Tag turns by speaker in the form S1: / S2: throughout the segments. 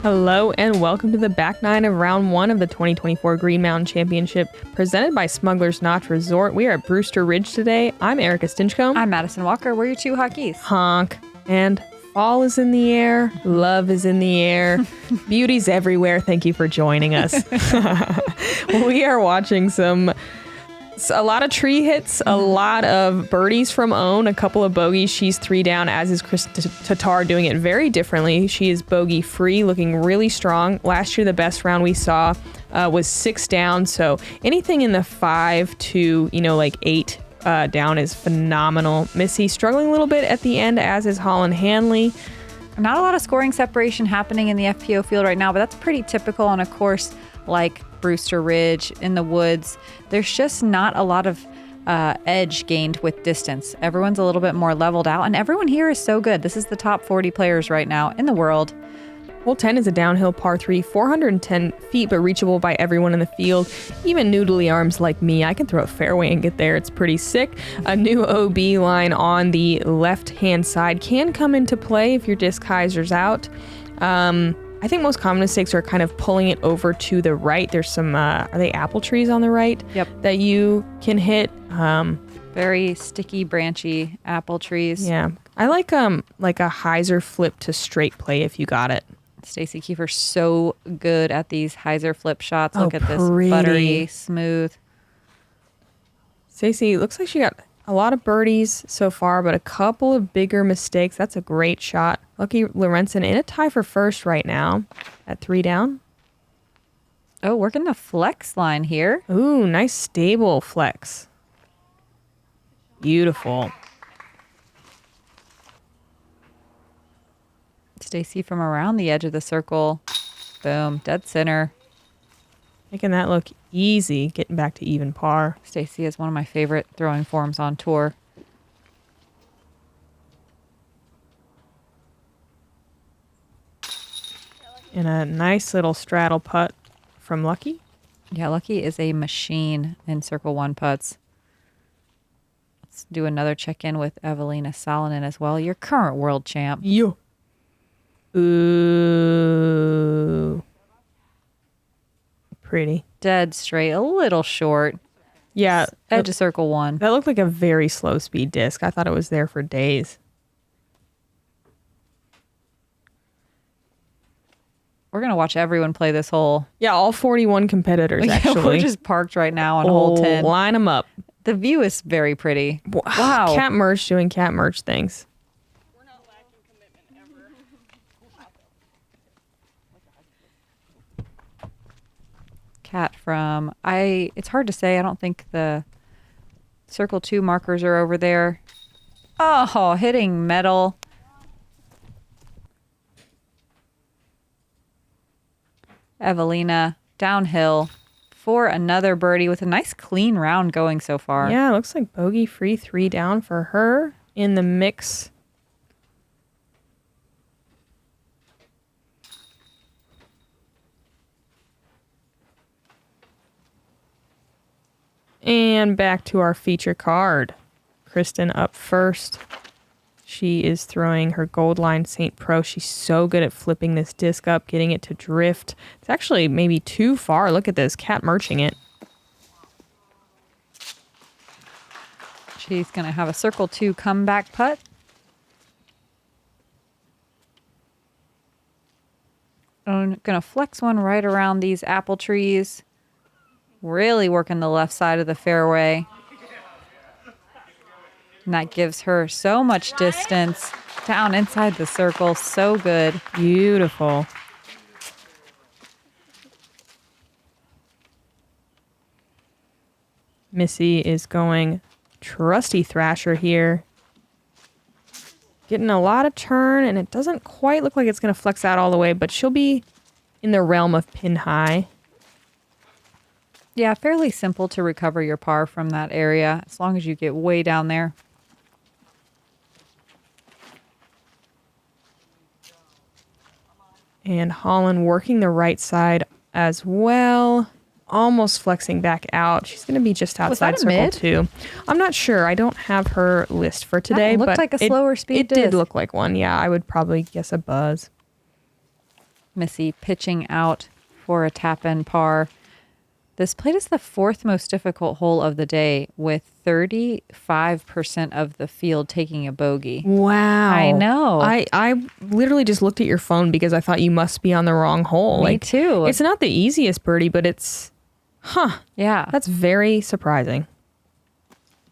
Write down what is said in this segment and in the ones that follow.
S1: Hello and welcome to the back nine of round one of the 2024 Green Mountain Championship presented by Smuggler's Notch Resort. We are at Brewster Ridge today. I'm Erika Stinchcomb.
S2: I'm Madison Walker. We're your two hotkeys.
S1: Honk. And fall is in the air. Love is in the air. Beauty's everywhere. Thank you for joining us. We are watching a lot of tree hits, a lot of birdies from Own, a couple of bogeys. She's 3 down, as is Kristin Tattar, doing it very differently. She is bogey free, looking really strong. Last year, the best round we saw was 6 down. So anything in the 5 to, 8 down is phenomenal. Missy struggling a little bit at the end, as is Holyn Handley.
S2: Not a lot of scoring separation happening in the FPO field right now, but that's pretty typical on a course like Brewster Ridge in the woods. There's just not a lot of edge gained with distance. Everyone's a little bit more leveled out, and everyone here is so good. This is the top 40 players right now in the world.
S1: Hole 10 is a downhill par 3, 410 feet, but reachable by everyone in the field. Even noodly arms like me, I can throw a fairway and get there. It's pretty sick. A new OB line on the left-hand side can come into play if your disc hyzer's out. I think most common mistakes are kind of pulling it over to the right. There's some, are they apple trees on the right?
S2: Yep.
S1: That you can hit.
S2: Very sticky, branchy apple trees.
S1: Yeah. I like a hyzer flip to straight play if you got it.
S2: Stacy Kiefer's so good at these hyzer flip shots. Look at
S1: pretty.
S2: This buttery, smooth.
S1: Stacy, looks like she got a lot of birdies so far, but a couple of bigger mistakes. That's a great shot. Lucky Lorenzen in a tie for first right now at 3 down.
S2: Oh, working the flex line here.
S1: Ooh, nice stable flex. Beautiful.
S2: Stacy from around the edge of the circle. Boom, dead center.
S1: Making that look easy, getting back to even par.
S2: Stacy is one of my favorite throwing forms on tour.
S1: And a nice little straddle putt from Lucky.
S2: Yeah, Lucky is a machine in Circle 1 putts. Let's do another check-in with Evelina Salonen as well, your current world champ.
S1: Yo. Ooh. Pretty.
S2: Dead straight, a little short.
S1: Yeah.
S2: Edge of Circle 1.
S1: That looked like a very slow speed disc. I thought it was there for days.
S2: We're going to watch everyone play this hole.
S1: Yeah, all 41 competitors, actually.
S2: We're just parked right now on hole 10.
S1: Line them up.
S2: The view is very pretty.
S1: Wow. Cat merch doing cat merch things.
S3: We're not lacking commitment ever.
S2: Cat from, it's hard to say. I don't think the Circle 2 markers are over there. Oh, hitting metal. Evelina downhill for another birdie with a nice clean round going so far.
S1: Yeah, looks like bogey free 3 down for her in the mix. And back to our feature card. Kristin up first. She is throwing her gold line St. Pro. She's so good at flipping this disc up, getting it to drift. It's actually maybe too far. Look at this, cat merching it.
S2: She's going to have a Circle 2 comeback putt. I'm going to flex one right around these apple trees. Really working the left side of the fairway. And that gives her so much distance down inside the circle. So good.
S1: Beautiful. Missy is going trusty thrasher here. Getting a lot of turn, and it doesn't quite look like it's going to flex out all the way, but she'll be in the realm of pin high.
S2: Yeah, fairly simple to recover your par from that area, as long as you get way down there.
S1: And Holyn working the right side as well. Almost flexing back out. She's going to be just outside circle
S2: mid?
S1: 2. I'm not sure. I don't have her list for today.
S2: That looked
S1: but
S2: like a slower speed
S1: It
S2: disc.
S1: did look like one. Yeah, I would probably guess a buzz.
S2: Missy pitching out for a tap-in par. This played is the fourth most difficult hole of the day, with 35% of the field taking a bogey.
S1: Wow.
S2: I know.
S1: I literally just looked at your phone because I thought you must be on the wrong hole.
S2: Me too.
S1: It's not the easiest birdie, but it's,
S2: Yeah.
S1: that's very surprising.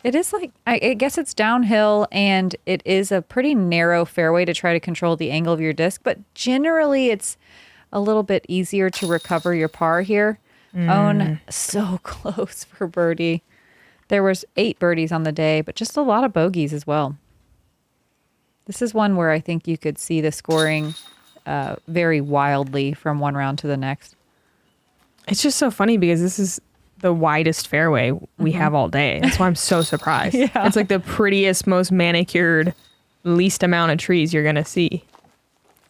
S2: It is like, I guess it's downhill and it is a pretty narrow fairway to try to control the angle of your disc, but generally it's a little bit easier to recover your par here. Own so close for birdie. There was 8 birdies on the day, but just a lot of bogeys as well. This is one where I think you could see the scoring very wildly from one round to the next.
S1: It's just so funny because this is the widest fairway we have all day. That's why I'm so surprised.
S2: Yeah.
S1: It's like the prettiest, most manicured, least amount of trees you're going to see.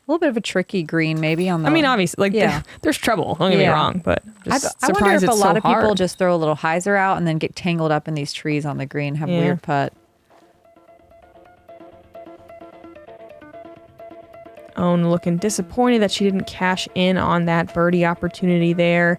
S2: A little bit of a tricky green maybe on the...
S1: I mean, obviously, like,
S2: Yeah.
S1: there's trouble. Don't get me wrong, but just
S2: I wonder
S1: surprised
S2: if a
S1: it's
S2: lot
S1: so
S2: of people
S1: hard.
S2: just throw a little hyzer out and then get tangled up in these trees on the green, have
S1: Yeah.
S2: weird putt.
S1: Own looking disappointed that she didn't cash in on that birdie opportunity there.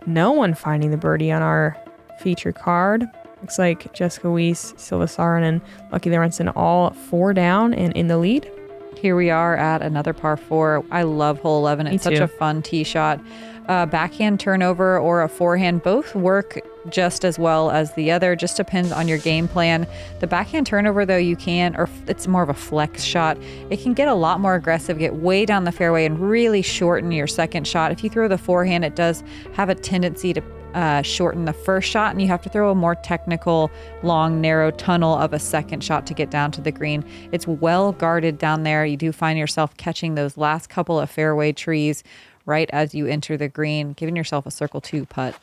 S1: No one finding the birdie on our feature card. Looks like Jessica Weiss, Silva Sarin, and Lucky Lorenzen all 4 down and in the lead.
S2: Here we are at another par 4. I love hole 11. It's such
S1: too.
S2: a fun tee shot. Backhand turnover or a forehand both work just as well as the other. Just depends on your game plan. The backhand turnover, though, you can, or it's more of a flex shot. It can get a lot more aggressive, get way down the fairway, and really shorten your second shot. If you throw the forehand, it does have a tendency to shorten the first shot, and you have to throw a more technical, long, narrow tunnel of a second shot to get down to the green. It's well guarded down there. You do find yourself catching those last couple of fairway trees right as you enter the green, giving yourself a circle 2 putt.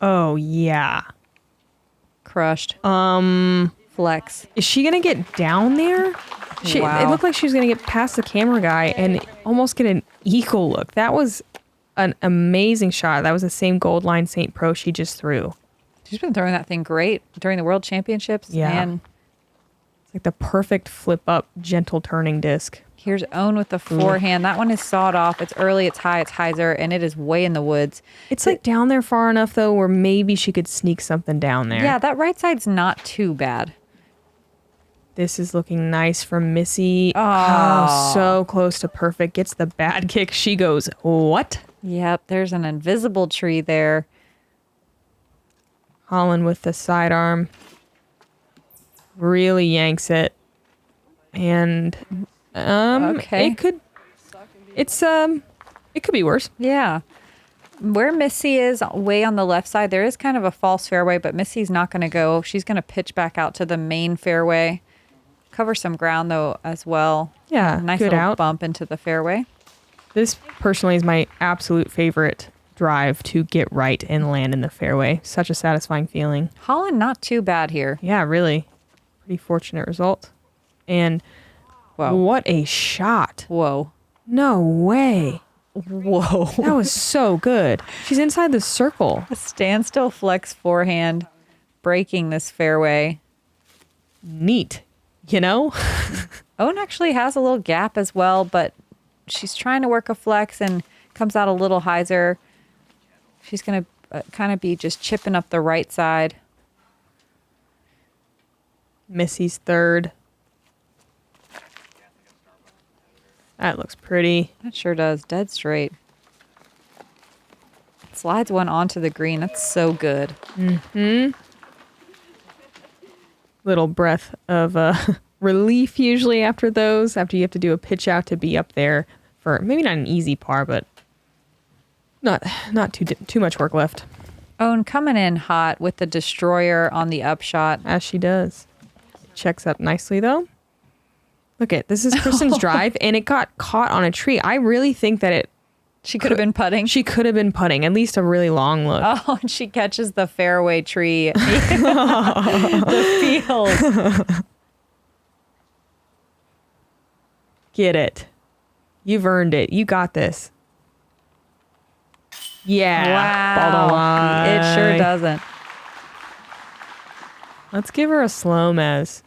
S1: Oh, yeah.
S2: Crushed. Flex.
S1: Is she going to get down there?
S2: Wow.
S1: It looked like she was going to get past the camera guy and almost get an eagle look. That was an amazing shot. That was the same gold line St. Pro she just threw.
S2: She's been throwing that thing great during the World Championships.
S1: Yeah.
S2: And
S1: It's like the perfect flip up, gentle turning disc.
S2: here's Own with the forehand. That one is sawed off. It's early, it's high, it's hyzer, and it is way in the woods.
S1: It's like down there far enough though where maybe she could sneak something down there.
S2: Yeah, that right side's not too bad.
S1: This is looking nice from Missy. Oh, so close to perfect. Gets the bad kick. She goes, what?
S2: Yep, there's an invisible tree there.
S1: Holyn with the sidearm. Really yanks it. And
S2: Okay.
S1: it could be worse.
S2: Yeah. Where Missy is way on the left side, there is kind of a false fairway, but Missy's not going to go. She's going to pitch back out to the main fairway. Cover some ground, though, as well.
S1: Yeah,
S2: Nice
S1: good
S2: little
S1: out.
S2: bump into the fairway.
S1: This personally is my absolute favorite drive to get right and land in the fairway. Such a satisfying feeling.
S2: Holyn, not too bad here.
S1: Yeah, really. Pretty fortunate result. And
S2: Whoa.
S1: what a shot.
S2: Whoa.
S1: No way.
S2: Whoa.
S1: That was so good. She's inside the circle.
S2: A standstill flex forehand, breaking this fairway.
S1: Neat. You know?
S2: Owen actually has a little gap as well, but she's trying to work a flex and comes out a little hyzer. She's going to kind of be just chipping up the right side.
S1: Missy's third. That looks pretty.
S2: That sure does. Dead straight. Slides one onto the green. That's so good.
S1: Little breath of relief usually after those, after you have to do a pitch out to be up there for maybe not an easy par, but not too much work left.
S2: Owen coming in hot with the destroyer on the upshot.
S1: As she does. Checks up nicely though. Look at this is Kristin's drive and it got caught on a tree. I really think that
S2: She could have been putting.
S1: she could have been putting at least a really long look.
S2: Oh, and she catches the fairway tree. The field.
S1: Get it. You've earned it. You got this. Yeah. Ball don't lie.
S2: It sure doesn't.
S1: Let's give her a slow mez.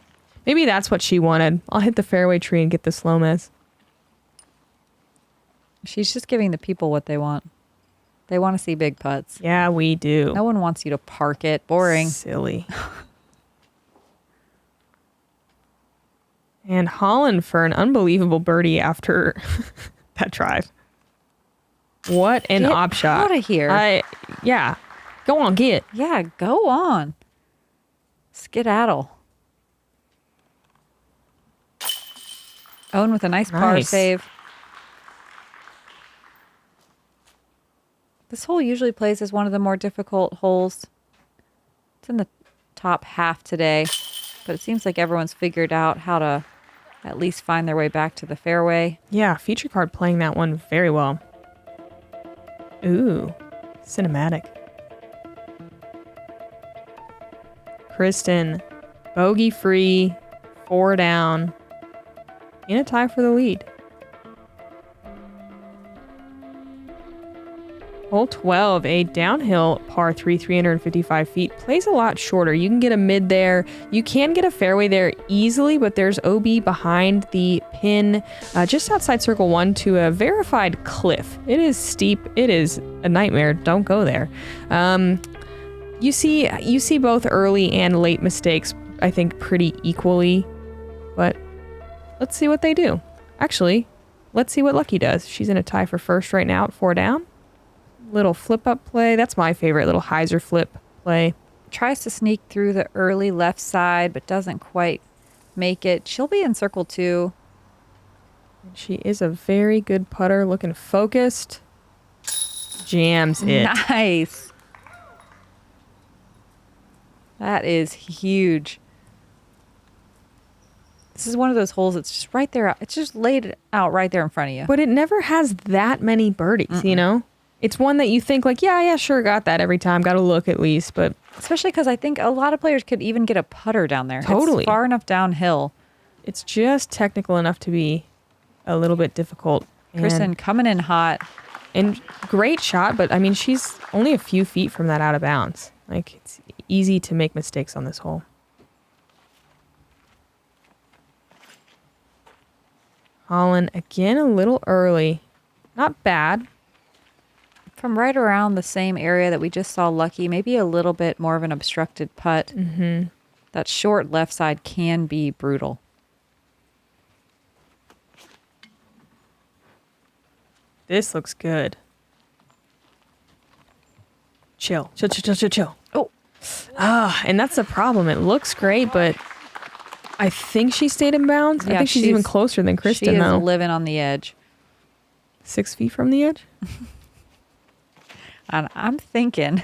S1: Maybe that's what she wanted. I'll hit the fairway tree and get the slow mez.
S2: She's just giving the people what they want. They want to see big putts.
S1: Yeah, we do.
S2: No one wants you to park it. Boring.
S1: Silly. And Holyn for an unbelievable birdie after that drive. What an
S2: Get
S1: op shot.
S2: out of here.
S1: Yeah. Go on, get.
S2: Yeah, go on. Skedaddle. Owen with a nice par
S1: Nice.
S2: save. This hole usually plays as one of the more difficult holes. It's in the top half today, but it seems like everyone's figured out how to at least find their way back to the fairway.
S1: Yeah, feature card playing that one very well. Ooh, cinematic. Kristin, bogey free, 4 down, in a tie for the lead. Hole 12, a downhill par 3, 355 feet. Plays a lot shorter. You can get a mid there. You can get a fairway there easily, but there's OB behind the pin just outside circle 1 to a verified cliff. It is steep. It is a nightmare. Don't go there. You see both early and late mistakes, I think, pretty equally, but let's see what they do. Actually, let's see what Lucky does. She's in a tie for first right now at 4 down. Little flip up play. That's my favorite little hyzer flip play.
S2: Tries to sneak through the early left side, but doesn't quite make it. She'll be in circle 2.
S1: She is a very good putter, looking focused. Jams it.
S2: Nice. That is huge. This is one of those holes that's just right there. It's just laid out right there in front of you.
S1: But it never has that many birdies, you know? It's one that you think like, yeah, sure, got that every time. Got to look at least, but...
S2: Especially because I think a lot of players could even get a putter down there.
S1: Totally.
S2: It's far enough downhill.
S1: It's just technical enough to be a little bit difficult.
S2: Kristin coming in hot.
S1: And great shot, but I mean, she's only a few feet from that out of bounds. Like, it's easy to make mistakes on this hole. Holyn, again, a little early. Not bad.
S2: From right around the same area that we just saw Lucky, maybe a little bit more of an obstructed putt. Mm-hmm. That short left side can be brutal.
S1: This looks good. Chill.
S2: Oh.
S1: And that's the problem. It looks great, but I think she stayed in bounds. I
S2: Yeah,
S1: think she's even closer than Kristin,
S2: she is
S1: though.
S2: living on the edge.
S1: 6 feet from the edge?
S2: And I'm thinking.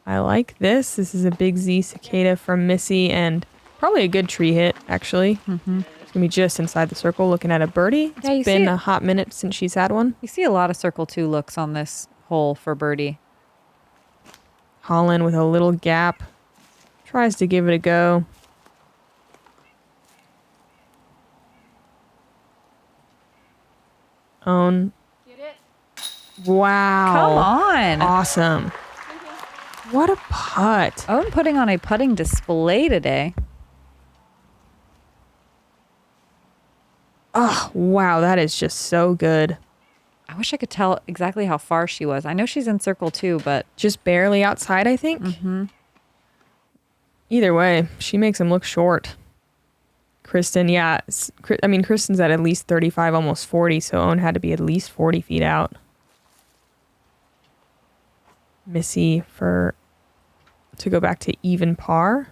S1: I like this. This is a big Z cicada from Missy and probably a good tree hit, actually. Mm-hmm. It's going to be just inside the circle looking at a birdie. It's been a hot minute since she's had one.
S2: You see a lot of circle 2 looks on this hole for birdie.
S1: Holyn with a little gap. Tries to give it a go. Own.
S3: Get it?
S1: Wow.
S2: Come on.
S1: Awesome. What a putt.
S2: Owen putting on a putting display today.
S1: Oh, wow. That is just so good.
S2: I wish I could tell exactly how far she was. I know she's in circle 2, but...
S1: Just barely outside, I think. Mm-hmm. Either way, she makes him look short. Kristin, yeah. I mean, Kristin's at least 35, almost 40, so Owen had to be at least 40 feet out. Missy to go back to even par.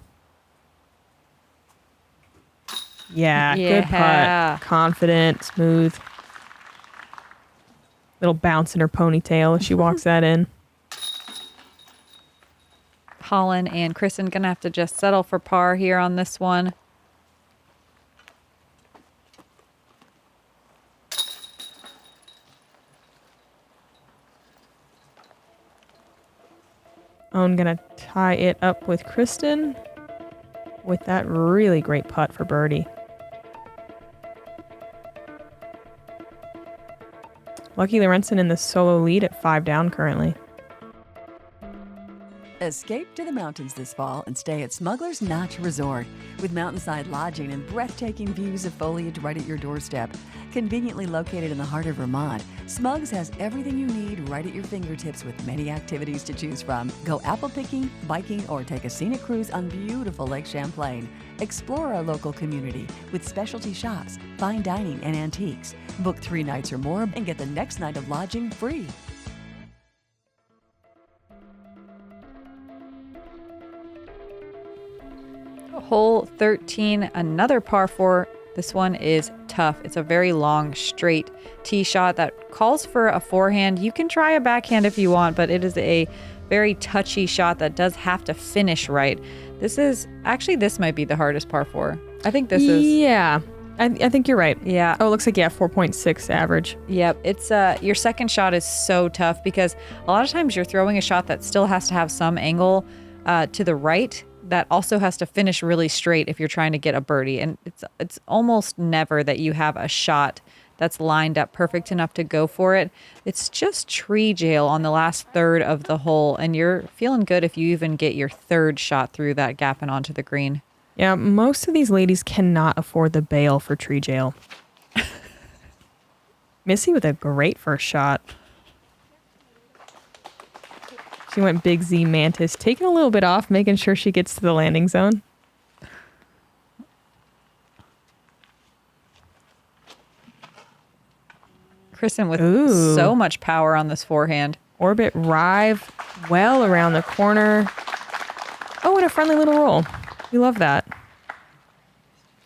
S1: Yeah, good putt. Confident, smooth. Little bounce in her ponytail as she walks that in.
S2: Holyn and Kristin gonna have to just settle for par here on this one.
S1: Owen gonna tie it up with Kristin with that really great putt for birdie. Lucky Lorenzen in the solo lead at 5 down currently.
S4: Escape to the mountains this fall and stay at Smuggler's Notch Resort. With mountainside lodging and breathtaking views of foliage right at your doorstep. Conveniently located in the heart of Vermont, Smugs has everything you need right at your fingertips with many activities to choose from. Go apple picking, biking, or take a scenic cruise on beautiful Lake Champlain. Explore our local community with specialty shops, fine dining, and antiques. Book 3 nights or more and get the next night of lodging free.
S2: Hole 13, another par 4. This one is tough. It's a very long, straight tee shot that calls for a forehand. You can try a backhand if you want, but it is a very touchy shot that does have to finish right. This might be the hardest par 4. I think this is.
S1: Yeah. I think you're right.
S2: Yeah.
S1: Oh, it looks like, 4.6 average.
S2: Yep. It's your second shot is so tough because a lot of times you're throwing a shot that still has to have some angle to the right that also has to finish really straight if you're trying to get a birdie. And it's almost never that you have a shot that's lined up perfect enough to go for it. It's just tree jail on the last third of the hole, and you're feeling good if you even get your third shot through that gap and onto the green.
S1: Yeah, most of these ladies cannot afford the bail for tree jail. Missy with a great first shot. She went Big Z Mantis, taking a little bit off, making sure she gets to the landing zone.
S2: Kristin with
S1: Ooh.
S2: so much power on this forehand.
S1: Orbit Rive, well around the corner. Oh, and a friendly little roll. We love that.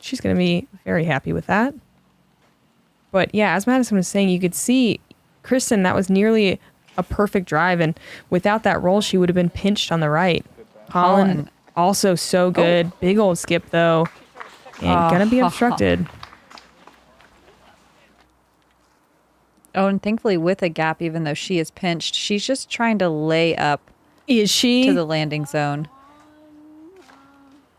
S1: She's going to be very happy with that. But yeah, as Madison was saying, you could see Kristin, that was nearly a perfect drive, and without that roll, she would have been pinched on the right. Holyn also so good. Oh. Big old skip, though. And gonna be obstructed.
S2: Oh, and thankfully with a gap, even though she is pinched, she's just trying to lay up.
S1: Is she?
S2: To the landing zone.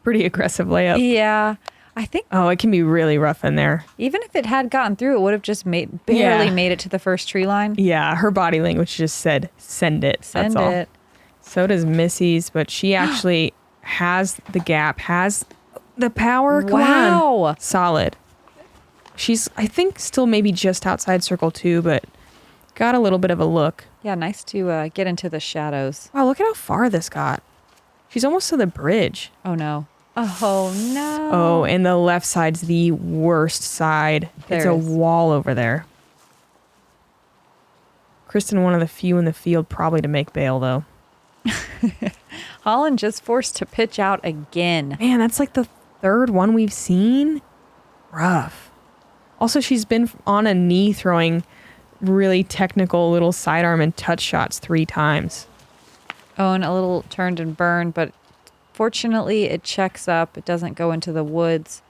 S1: Pretty aggressive layup.
S2: Yeah. I think.
S1: Oh, it can be really rough in there.
S2: Even if it had gotten through, it would have just barely made it to the first tree line.
S1: Yeah, her body language just said, send it.
S2: Send
S1: That's
S2: it.
S1: All. So does Missy's, but she actually has the gap, has the power. Come on. Solid. She's, I think, still maybe just outside circle 2, but got a little bit of a look.
S2: Yeah, nice to get into the shadows.
S1: Wow, look at how far this got. She's almost to the bridge.
S2: Oh, no. Oh, no.
S1: Oh, and the left side's the worst side. It's a wall over there. Kristin, one of the few in the field probably to make bail, though.
S2: Holyn just forced to pitch out again.
S1: Man, that's like the third one we've seen. Rough. Also, she's been on a knee throwing really technical little sidearm and touch shots 3 times.
S2: Oh, and a little turned and burned, but fortunately it checks up. It doesn't go into the woods.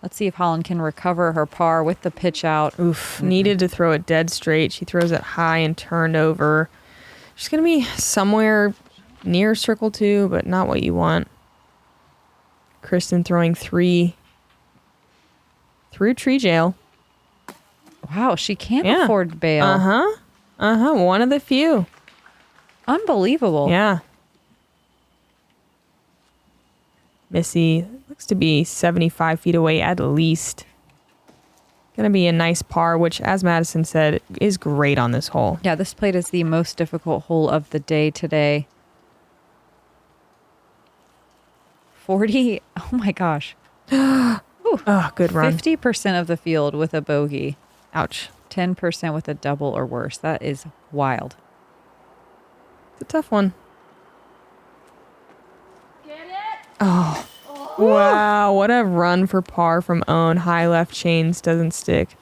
S2: Let's see if Holyn can recover her par with the pitch out.
S1: Oof, needed to throw it dead straight. She throws it high and turned over. She's going to be somewhere near circle 2, but not what you want. Kristin throwing 3 through tree jail.
S2: Wow, she can't afford bail.
S1: One of the few.
S2: Unbelievable.
S1: Yeah. Missy looks to be 75 feet away at least. Gonna be a nice par, which, as Madison said, is great on this hole.
S2: Yeah, this played as the most difficult hole of the day today. 40. Oh my gosh.
S1: Oh, good run.
S2: 50% of the field with a bogey.
S1: Ouch.
S2: 10% with a double or worse. That is wild.
S1: It's a tough one. Get it? Oh. Wow, what a run for par from Owen. High left chains doesn't stick.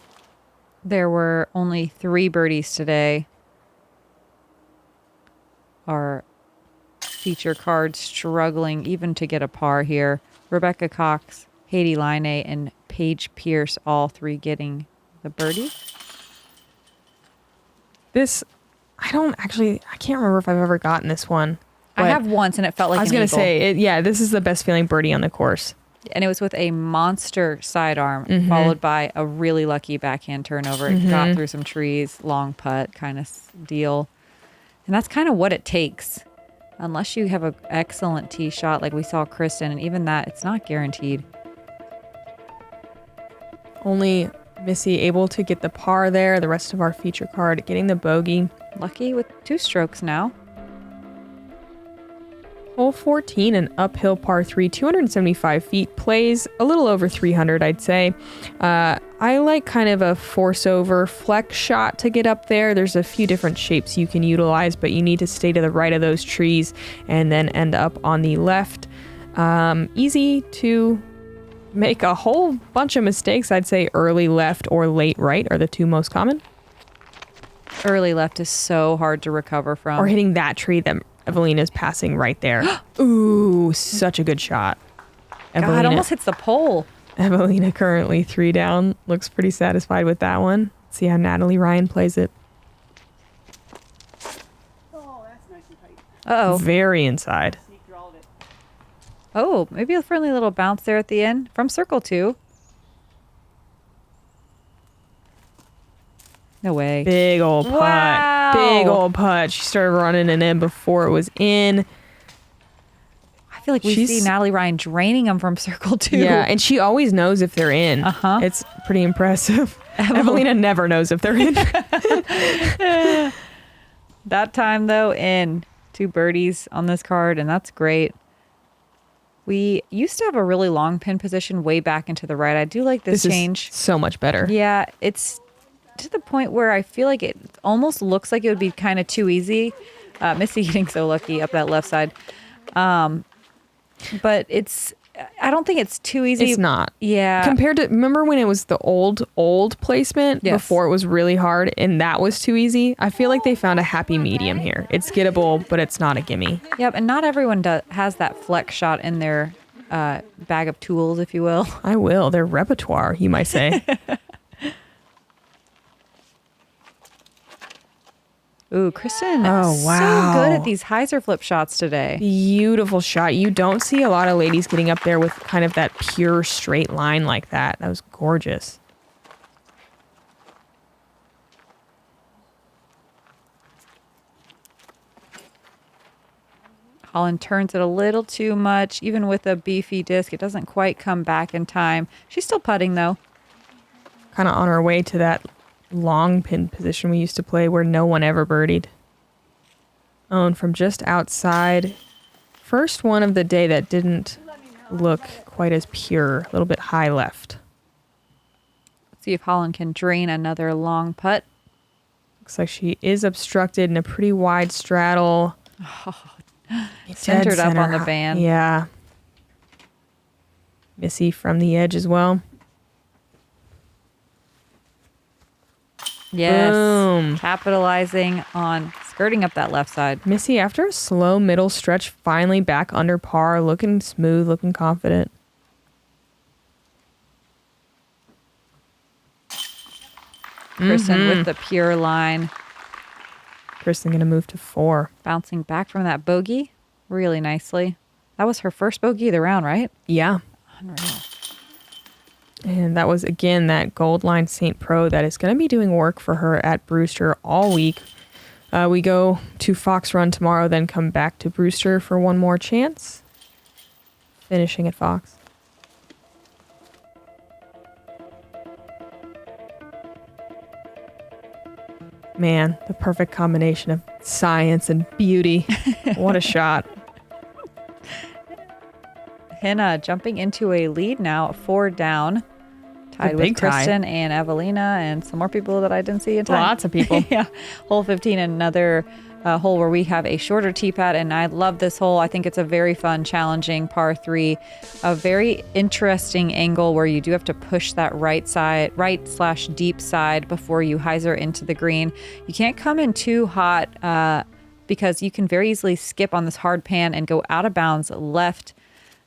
S2: There were only 3 birdies today. Our feature card struggling even to get a par here. Rebecca Cox, Haiti Line, and Paige Pierce, all 3 getting the birdie.
S1: This, I can't remember if I've ever gotten this one.
S2: I have once, and it felt like
S1: I was going to say, this is the best feeling birdie on the course.
S2: And it was with a monster sidearm, followed by a really lucky backhand turnover. It got through some trees, long putt kind of deal. And that's kind of what it takes Unless you have an excellent tee shot like we saw Kristin, and even that, it's not guaranteed.
S1: Only Missy able to get the par there. The rest of our feature card getting the bogey.
S2: Lucky with 2 strokes now.
S1: Hole 14, an uphill par 3, 275 feet, plays a little over 300, I'd say. I like kind of a force over flex shot to get up there. There's a few different shapes you can utilize, but you need to stay to the right of those trees and then end up on the left. Easy to make a whole bunch of mistakes. I'd say early left or late right are the 2 most common.
S2: Early left is so hard to recover from.
S1: Or hitting that tree that Evelina's passing right there. Ooh, such a good shot.
S2: God, almost hits the pole.
S1: Evelina currently 3 down. Looks pretty satisfied with that one. Let's see how Natalie Ryan plays it.
S3: Oh, that's nice and tight.
S2: Uh-oh.
S1: Very inside.
S3: Sneak drawled it.
S2: Oh, maybe a friendly little bounce there at the end from circle 2. No way.
S1: Big old putt.
S2: Wow.
S1: Big old putt. She started running it in before it was in.
S2: I feel like we see Natalie Ryan draining them from circle 2.
S1: Yeah, and she always knows if they're in.
S2: Uh-huh.
S1: It's pretty impressive. Evelina never knows if they're in.
S2: That time, though, in 2 birdies on this card, and that's great. We used to have a really long pin position way back into the right. I do like this change.
S1: Is so much better.
S2: Yeah, it's to the point where I feel like it almost looks like it would be kind of too easy. Missy getting so lucky up that left side. But I don't think it's too easy.
S1: It's not.
S2: Yeah.
S1: Compared to, remember when it was the old placement before it was really hard and that was too easy? I feel like they found a happy medium here. It's gettable, but it's not a gimme.
S2: Yep, and not everyone has that flex shot in their bag of tools, if you will.
S1: I will. Their repertoire, you might say.
S2: Ooh, Kristin.
S1: Oh, wow.
S2: So good at these hyzer flip shots today.
S1: Beautiful shot. You don't see a lot of ladies getting up there with kind of that pure straight line like that. That was gorgeous.
S2: Holyn turns it a little too much. Even with a beefy disc, it doesn't quite come back in time. She's still putting, though.
S1: Kind of on our way to that long pin position we used to play where no one ever birdied. Oh, and from just outside, first one of the day that didn't look quite as pure, a little bit high left.
S2: Let's see if Holyn can drain another long putt.
S1: Looks like she is obstructed in a pretty wide straddle.
S2: Centered up on the band.
S1: Yeah. Missy from the edge as well.
S2: Yes.
S1: Boom.
S2: Capitalizing on skirting up that left side.
S1: Missy, after a slow middle stretch, finally back under par, looking smooth, looking confident.
S2: Kristin with the pure line.
S1: Kristin going to move to 4.
S2: Bouncing back from that bogey really nicely. That was her first bogey of the round, right?
S1: Yeah.
S2: Unreal.
S1: And that was, again, that Gold Line St. Pro that is going to be doing work for her at Brewster all week. We go to Fox Run tomorrow, then come back to Brewster for one more chance. Finishing at Fox. Man, the perfect combination of science and beauty. What a shot.
S2: Hannah jumping into a lead now, 4 down. Tied with Kristin and Evelina and some more people that I didn't see in time.
S1: Lots of people.
S2: Yeah. Hole 15, another hole where we have a shorter tee pad, and I love this hole. I think it's a very fun, challenging par 3. A very interesting angle where you do have to push that right/deep side before you hyzer into the green. You can't come in too hot because you can very easily skip on this hard pan and go out of bounds left.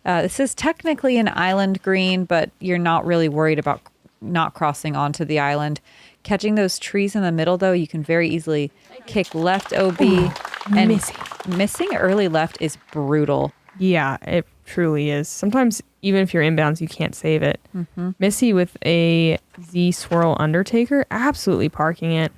S2: This is technically an island green, but you're not really worried about not crossing onto the island. Catching those trees in the middle, though, you can very easily kick left OB. And missing early left is brutal.
S1: Yeah, it truly is. Sometimes, even if you're inbounds, you can't save it. Missy with a Z Swirl Undertaker, absolutely parking it.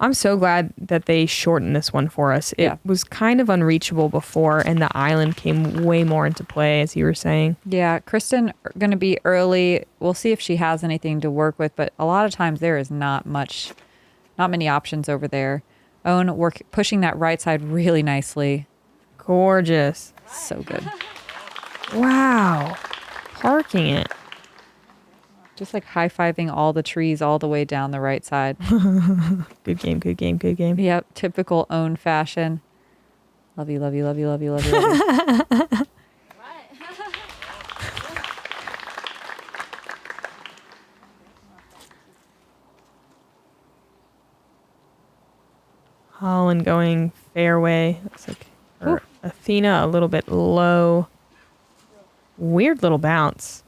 S1: I'm so glad that they shortened this one for us. It was kind of unreachable before, and the island came way more into play, as you were saying.
S2: Yeah, Kristin going to be early. We'll see if she has anything to work with, but a lot of times there is not many options over there. Owen pushing that right side really nicely.
S1: Gorgeous.
S2: So good.
S1: Wow. Parking it.
S2: Just like high-fiving all the trees all the way down the right side.
S1: Good game, good game, good game.
S2: Yep, typical Owen fashion. Love you, love you, love you, love you, love you, love you.
S1: Holyn going fairway. Looks like Athena a little bit low. Weird little bounce.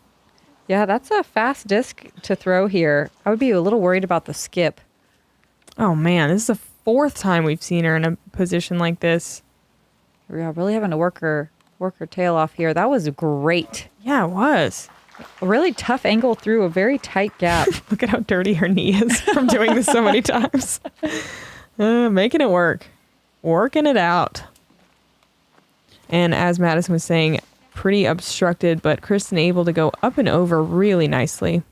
S2: Yeah, that's a fast disc to throw here. I would be a little worried about the skip.
S1: Oh man, this is the 4th time we've seen her in a position like this.
S2: Yeah, really having to work her tail off here. That was great.
S1: Yeah, it was.
S2: A really tough angle through a very tight gap.
S1: Look at how dirty her knee is from doing this so many times. Making it work. Working it out. And as Madison was saying, pretty obstructed, but Kristin able to go up and over really nicely.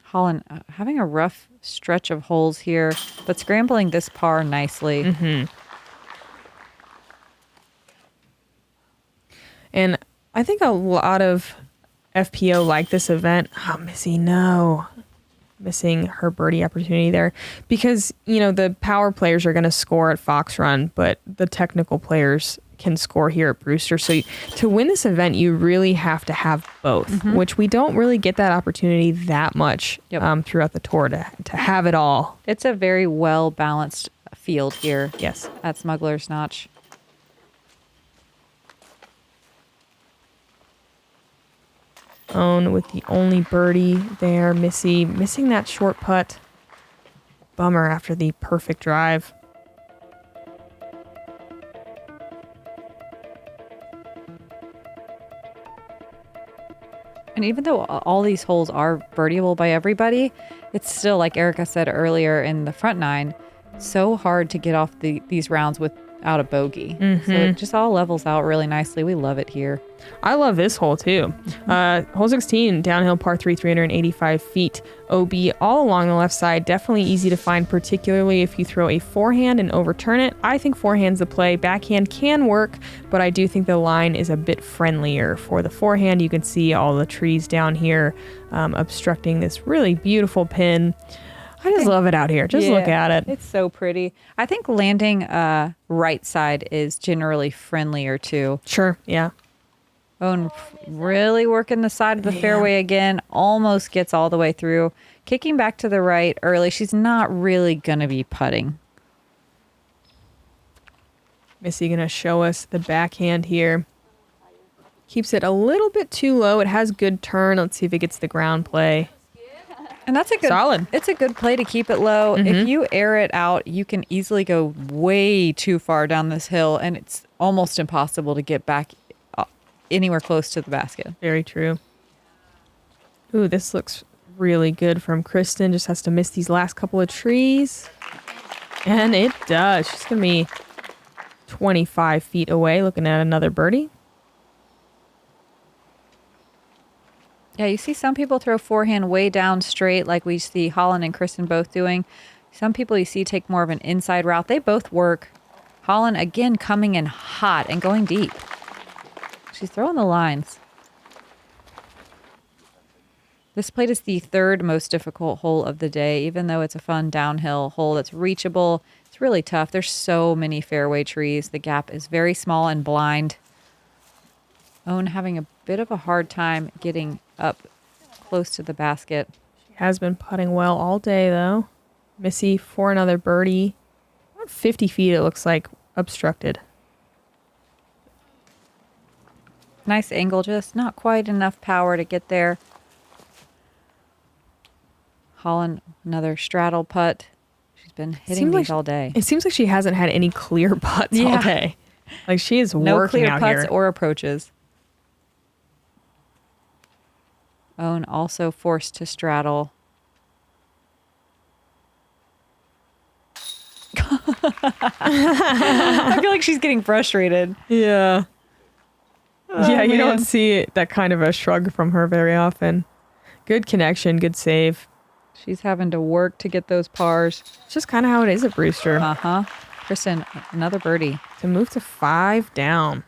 S2: Holyn having a rough stretch of holes here, but scrambling this par nicely.
S1: Mm-hmm. And I think a lot of FPO like this event. Oh, Missy, no. Missing her birdie opportunity there, because the power players are going to score at Fox Run, but the technical players can score here at Brewster. So to win this event, you really have to have both, which we don't really get that opportunity that much throughout the tour to have it all.
S2: It's a very well balanced field here.
S1: Yes,
S2: at Smuggler's Notch.
S1: Owen with the only birdie there. Missy missing that short putt. Bummer after the perfect drive.
S2: And even though all these holes are birdieable by everybody, it's still, like Erika said earlier in the front nine, so hard to get off these rounds without a bogey. So it just all levels out really nicely. We love it here.
S1: I love this hole too. Hole 16, downhill par 3, 385 feet. OB all along the left side. Definitely easy to find, particularly if you throw a forehand and overturn it. I think forehand's the play. Backhand can work, but I do think the line is a bit friendlier for the forehand. You can see all the trees down here obstructing this really beautiful pin. I just love it out here. Just look at it.
S2: It's so pretty. I think landing right side is generally friendlier too.
S1: Sure, yeah.
S2: Owen really working the side of the fairway again. Almost gets all the way through. Kicking back to the right early. She's not really going to be putting.
S1: Missy going to show us the backhand here. Keeps it a little bit too low. It has good turn. Let's see if it gets the ground play.
S2: And that's a good
S1: solid.
S2: It's a good play to keep it low. If you air it out, you can easily go way too far down this hill, and it's almost impossible to get back anywhere close to the basket.
S1: Very true. Ooh, this looks really good from Kristin. Just has to miss these last couple of trees. And it does. She's going to be 25 feet away looking at another birdie.
S2: Yeah, you see some people throw forehand way down straight like we see Holyn and Kristin both doing. Some people you see take more of an inside route. They both work. Holyn, again, coming in hot and going deep. She's throwing the lines. This plate is the 3rd most difficult hole of the day, even though it's a fun downhill hole that's reachable. It's really tough. There's so many fairway trees. The gap is very small and blind. Owen having a bit of a hard time getting up close to the basket.
S1: She has been putting well all day, though. Missy for another birdie. About 50 feet, it looks like, obstructed.
S2: Nice angle, just not quite enough power to get there. Holyn, another straddle putt. She's been hitting these all day.
S1: It seems like she hasn't had any clear putts all day. Like she is
S2: no
S1: working
S2: clear
S1: out
S2: putts
S1: here.
S2: or approaches. Owen also forced to straddle. I feel like she's getting frustrated.
S1: Yeah. Yeah, you
S2: man.
S1: don't see that kind of a shrug from her very often. Good connection, good save.
S2: She's having to work to get those pars.
S1: It's just kind of how it is at Brewster.
S2: Uh-huh. Kristin, another birdie.
S1: To move to 5 down.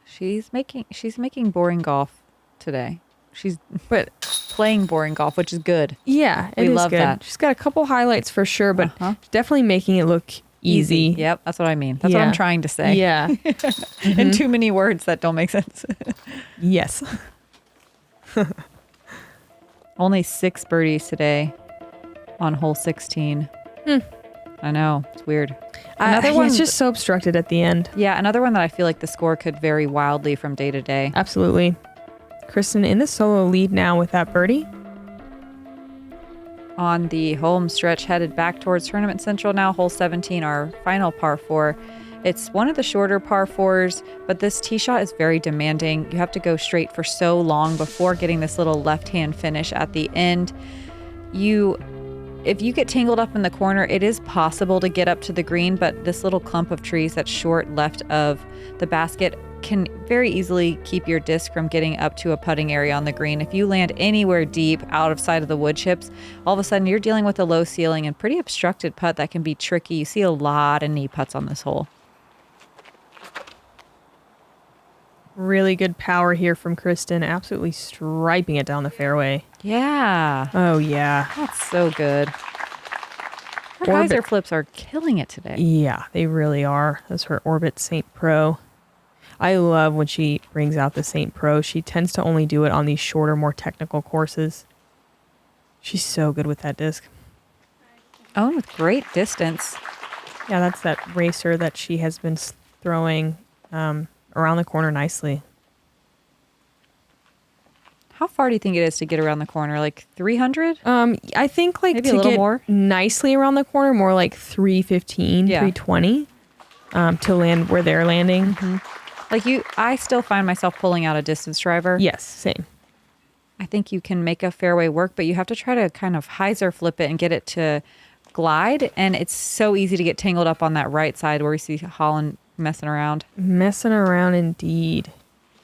S2: She's making boring golf today. She's
S1: But
S2: playing boring golf, which is good.
S1: yeah, it
S2: We
S1: is
S2: love
S1: good.
S2: that.
S1: She's got a couple highlights for sure, but
S2: Uh-huh.
S1: definitely making it look easy.
S2: Yep, that's what I mean. That's what
S1: Yeah.
S2: I'm trying to say.
S1: Yeah.
S2: In too many words that don't make sense.
S1: Yes.
S2: Only 6 birdies today on hole 16. I know. It's weird. Another one.
S1: It's just so obstructed at the end.
S2: Yeah, another one that I feel like the score could vary wildly from day to day.
S1: Absolutely. Kristin in the solo lead now with that birdie.
S2: On the home stretch headed back towards Tournament Central now, hole 17, our final par 4. It's one of the shorter par 4s, but this tee shot is very demanding. You have to go straight for so long before getting this little left-hand finish at the end. If you get tangled up in the corner, it is possible to get up to the green, but this little clump of trees that's short left of the basket can very easily keep your disc from getting up to a putting area on the green. If you land anywhere deep out of sight of the wood chips, all of a sudden you're dealing with a low ceiling and pretty obstructed putt that can be tricky. You see a lot of knee putts on this hole.
S1: Really good power here from Kristin. Absolutely striping it down the fairway.
S2: Yeah,
S1: Oh, yeah.
S2: that's so good. Her
S1: Orbit.
S2: hyzer flips are killing it today.
S1: Yeah, they really are. That's her Orbit St. Pro. I love when she brings out the St. Pro. She tends to only do it on these shorter, more technical courses. She's so good with that disc.
S2: Oh, with great distance.
S1: Yeah, that's that racer that she has been throwing around the corner nicely.
S2: How far do you think it is to get around the corner? Like 300?
S1: I think like
S2: Maybe a
S1: to
S2: little
S1: get
S2: more?
S1: nicely around the corner, more like 315,
S2: Yeah.
S1: 320 to land where they're landing.
S2: Like I still find myself pulling out a distance driver.
S1: Yes, same.
S2: I think you can make a fairway work, but you have to try to kind of hyzer flip it and get it to glide. And it's so easy to get tangled up on that right side where we see Holyn messing around.
S1: Messing around indeed.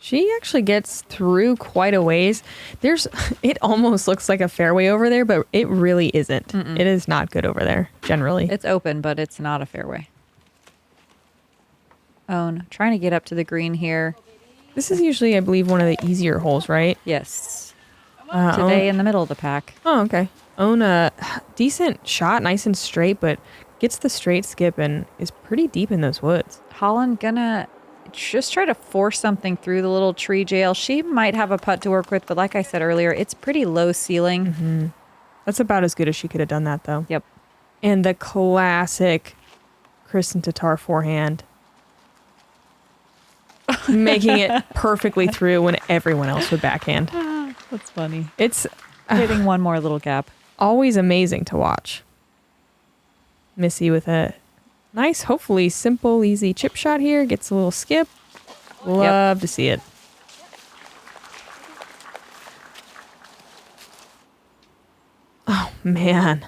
S1: She actually gets through quite a ways. It almost looks like a fairway over there, but it really isn't. It is not good over there, generally.
S2: It's open, but it's not a fairway. Own. Trying to get up to the green here.
S1: This is usually, I believe, one of the easier holes, right?
S2: Yes.
S1: Own-
S2: Today in the middle of the pack.
S1: Oh, okay. Own a decent shot, nice and straight, but gets the straight skip and is pretty deep in those woods.
S2: Holyn gonna just try to force something through the little tree jail. She might have a putt to work with, but like I said earlier, it's pretty low ceiling.
S1: That's about as good as she could have done that, though.
S2: Yep.
S1: And the classic Kristin Tattar forehand. Making it perfectly through when everyone else would backhand.
S2: That's funny.
S1: It's
S2: Hitting one more little gap.
S1: always amazing to watch. Missy with a nice, hopefully simple, easy chip shot here. Gets a little skip. Love to see it. Oh, man.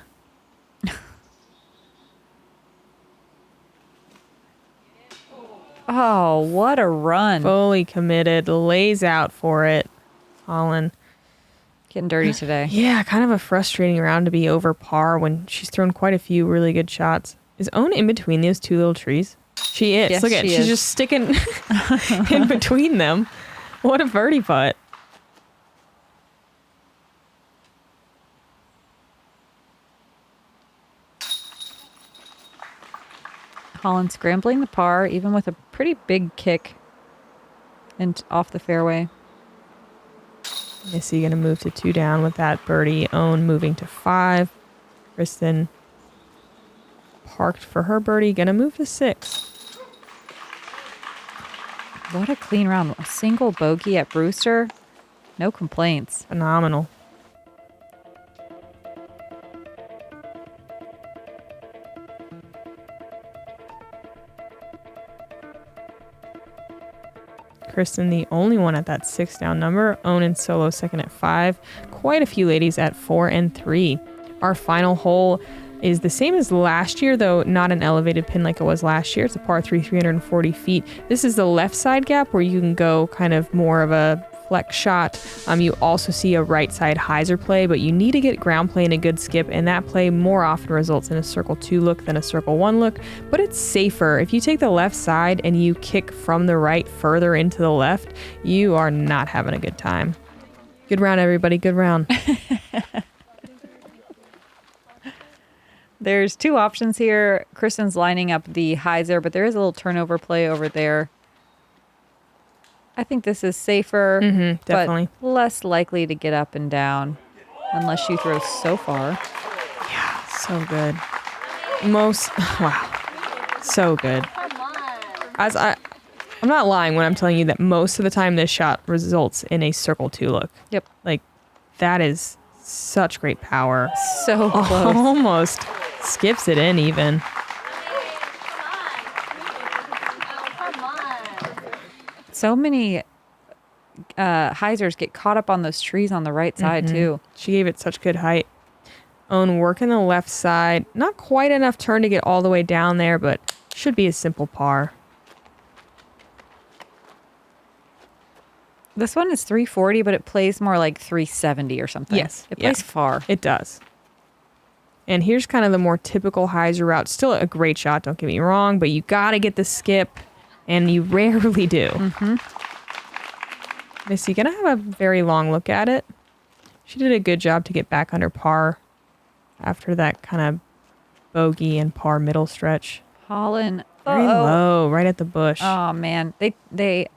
S2: Oh, what a run.
S1: Fully committed. Lays out for it. Holyn.
S2: Getting dirty today.
S1: Yeah, kind of a frustrating round to be over par when she's thrown quite a few really good shots. Is Own in between those two little trees? She is.
S2: Yes,
S1: Look at it.
S2: she
S1: She's
S2: is.
S1: just sticking in between them. What a birdie putt.
S2: Holyn scrambling the par, even with a pretty big kick and off the fairway.
S1: Missy going to move to 2 down with that birdie. Own moving to 5. Kristin parked for her birdie. Going to move to 6.
S2: What a clean round. A single bogey at Brewster. No complaints.
S1: Phenomenal. Kristin, the only one at that 6 down number. Own and solo second at 5. Quite a few ladies at 4 and 3. Our final hole is the same as last year, though not an elevated pin like it was last year. It's a par 3, 340 feet. This is the left side gap where you can go kind of more of a flex shot. You also see a right side hyzer play, but you need to get ground play and a good skip, and that play more often results in a circle 2 look than a circle 1 look, but it's safer. If you take the left side and you kick from the right further into the left, you are not having a good time. Good round, everybody. Good round.
S2: There's 2 options here. Kristin's lining up the hyzer, but there is a little turnover play over there. I think this is safer,
S1: definitely.
S2: but less likely to get up and down unless you throw so far.
S1: Yeah, so good. Wow, so good. I'm not lying when I'm telling you that most of the time this shot results in a circle 2 look.
S2: Yep.
S1: Like, that is such great power.
S2: So close.
S1: Almost skips it in even.
S2: So many hyzers get caught up on those trees on the right side, too.
S1: She gave it such good height. Own working the left side. Not quite enough turn to get all the way down there, but should be a simple par.
S2: This one is 340, but it plays more like 370 or something.
S1: Yes.
S2: It plays far.
S1: It does. And here's kind of the more typical hyzer route. Still a great shot, don't get me wrong, but you got to get the skip, and you rarely do. Missy gonna have a very long look at it. She did a good job to get back under par after that kind of bogey and par middle stretch.
S2: Holyn.
S1: Very low, right at the bush.
S2: Oh, man. They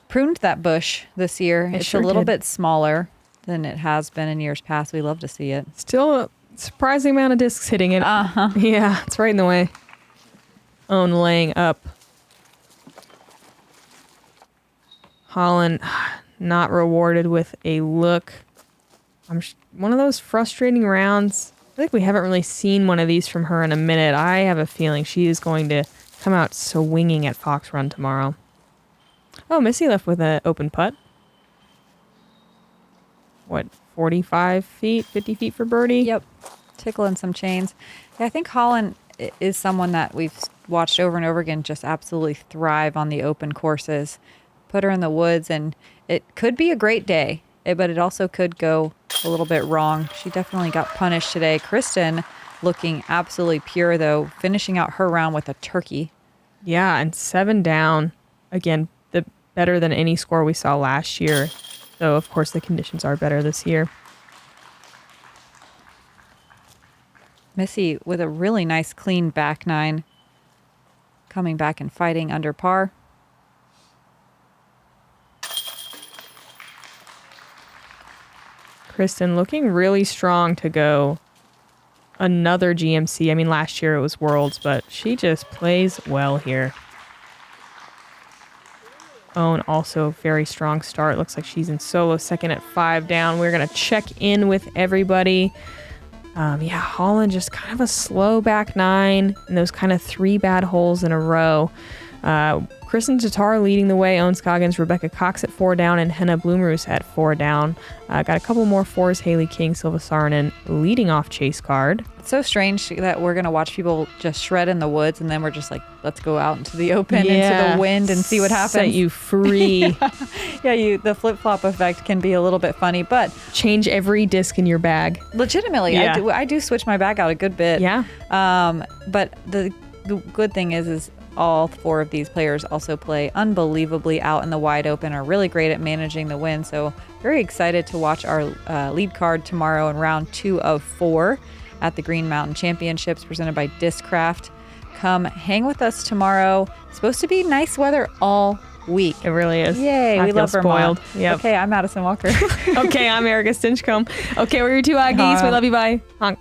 S2: pruned that bush this year. It's
S1: sure
S2: a little
S1: did.
S2: bit smaller than it has been in years past. We love to see it.
S1: Still a surprising amount of discs hitting it. Yeah, it's right in the way. Own laying up. Holyn not rewarded with a look. One of those frustrating rounds. I think we haven't really seen one of these from her in a minute. I have a feeling she is going to come out swinging at Fox Run tomorrow. Oh, Missy left with an open putt. What, 45 feet, 50 feet for birdie?
S2: Yep. Tickling some chains. Yeah, I think Holyn is someone that we've watched over and over again just absolutely thrive on the open courses. Put her in the woods, and it could be a great day, but it also could go a little bit wrong. She definitely got punished today. Kristin looking absolutely pure, though, finishing out her round with a turkey.
S1: Yeah, and 7 down. Again, better than any score we saw last year. Though, of course, the conditions are better this year.
S2: Missy with a really nice clean back 9. Coming back and fighting under par.
S1: Kristin looking really strong to go another GMC. I mean, last year it was Worlds, but she just plays well here. Own also very strong start. Looks like she's in solo second at 5 down. We're going to check in with everybody. Yeah, Holyn just kind of a slow back 9 and those kind of 3 bad holes in a row. Kristin Tattar leading the way. Own Scoggins, Rebecca Cox at 4 down, and Henna Bloomroos at 4 down. Got a couple more 4s. Haley King, Silva Saarinen leading off chase card.
S2: It's so strange that we're going to watch people just shred in the woods, and then we're just like, let's go out into the open, into the wind, and see what happens.
S1: Set you free.
S2: Yeah, the flip-flop effect can be a little bit funny, but
S1: change every disc in your bag.
S2: Legitimately,
S1: Yeah.
S2: I do switch my bag out a good bit.
S1: Yeah.
S2: But the good thing is all 4 of these players also play unbelievably out in the wide open, are really great at managing the wind. So very excited to watch our lead card tomorrow in round 2 of 4 at the Green Mountain Championships presented by Discraft. Come hang with us tomorrow. It's supposed to be nice weather all week.
S1: It really is.
S2: Yay,
S1: I
S2: we
S1: feel
S2: love Vermont.
S1: spoiled. Yep.
S2: Okay, I'm Madison Walker.
S1: Okay, I'm Erika Stinchcomb. Okay, we're your 2 Aggies. We love you. Bye. Honk.